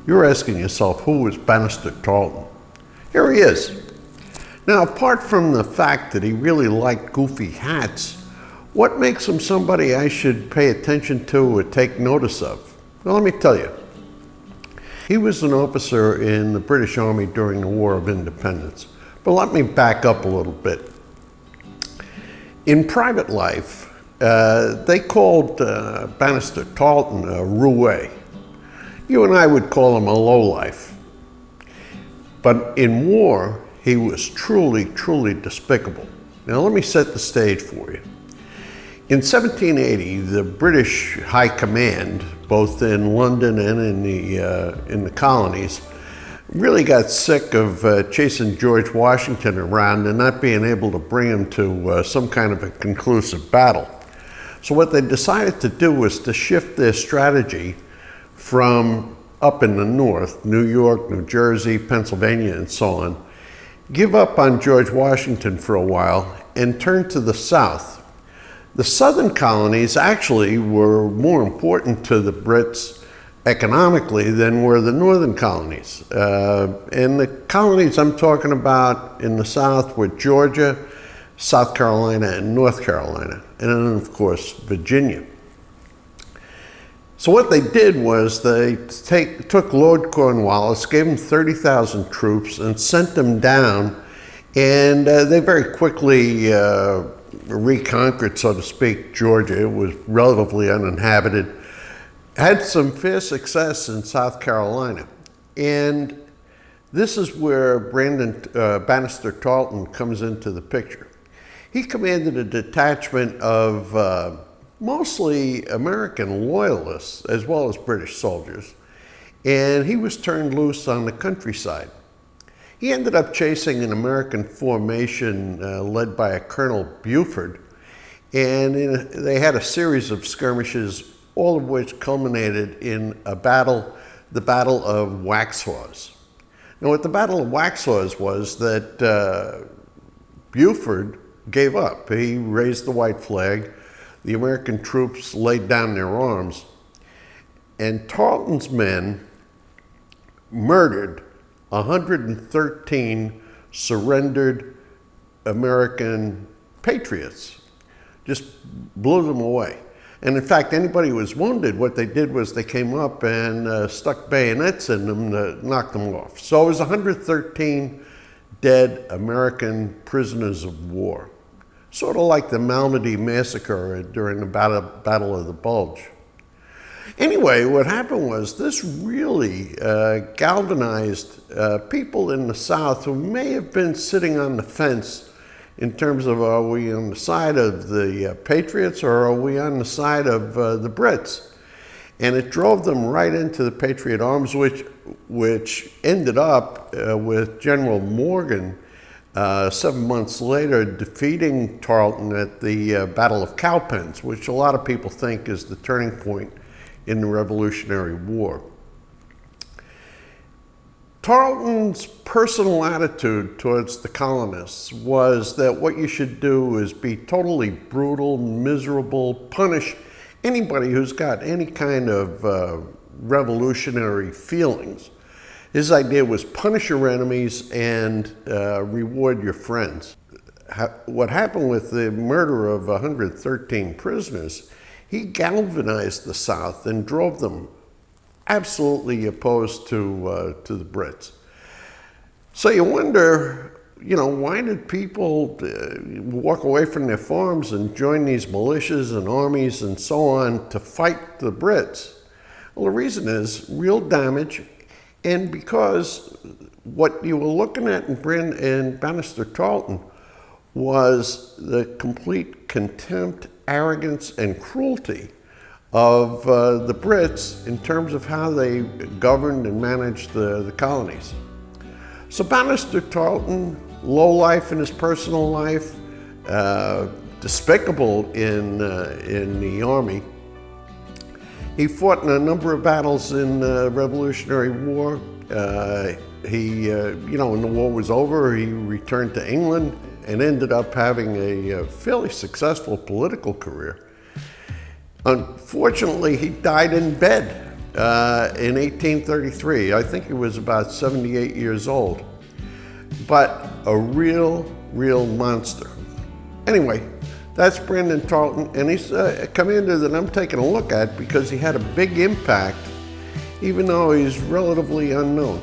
You're asking yourself, who was Banastre Tarleton? Here he is. Now, apart from the fact that he really liked goofy hats, what makes him somebody I should pay attention to or take notice of? Well, let me tell you. He was an officer in the British Army during the War of Independence. But let me back up a little bit. In private life, they called Banastre Tarleton a roue. You and I would call him a lowlife. But in war, he was truly, truly despicable. Now let me set the stage for you. In 1780, the British High Command, both in London and in the colonies, really got sick of chasing George Washington around and not being able to bring him to some kind of a conclusive battle. So what they decided to do was to shift their strategy from up in the north, New York, New Jersey, Pennsylvania, and so on, give up on George Washington for a while and turn to the south. The southern colonies actually were more important to the Brits economically than were the northern colonies. And the colonies I'm talking about in the south were Georgia, South Carolina, and North Carolina, and then of course Virginia. So what they did was they took Lord Cornwallis, gave him 30,000 troops, and sent them down, and they very quickly reconquered, so to speak, Georgia. It was relatively uninhabited. Had some fair success in South Carolina. And this is where Banastre Tarleton comes into the picture. He commanded a detachment of mostly American loyalists as well as British soldiers, and he was turned loose on the countryside. He ended up chasing an American formation led by a Colonel Buford, and they had a series of skirmishes, all of which culminated in a battle, the Battle of Waxhaws. Now, what the Battle of Waxhaws was that Buford gave up. He raised the white flag. The American troops laid down their arms, and Tarleton's men murdered 113 surrendered American patriots, just blew them away. And in fact, anybody who was wounded, what they did was they came up and stuck bayonets in them to knock them off. So it was 113 dead American prisoners of war. Sort of like the Malmedy Massacre during the Battle of the Bulge. Anyway, what happened was this really galvanized people in the South who may have been sitting on the fence in terms of, are we on the side of the Patriots or are we on the side of the Brits? And it drove them right into the Patriot arms, which ended up with General Morgan 7 months later defeating Tarleton at the Battle of Cowpens, which a lot of people think is the turning point in the Revolutionary War. Tarleton's personal attitude towards the colonists was that what you should do is be totally brutal, miserable, punish anybody who's got any kind of revolutionary feelings. His idea was punish your enemies and reward your friends. What happened with the murder of 113 prisoners, he galvanized the South and drove them absolutely opposed to the Brits. So you wonder, why did people walk away from their farms and join these militias and armies and so on to fight the Brits? Well, the reason is real damage, and because what you were looking at in Banastre Tarleton was the complete contempt, arrogance, and cruelty of the Brits in terms of how they governed and managed the colonies. So Banastre Tarleton, low life in his personal life, despicable in the army. He fought in a number of battles in the Revolutionary War. When the war was over, he returned to England and ended up having a fairly successful political career. Unfortunately, he died in bed in 1833. I think he was about 78 years old, but a real monster. Anyway, that's Brandon Tarleton, and he's a commander that I'm taking a look at because he had a big impact, even though he's relatively unknown.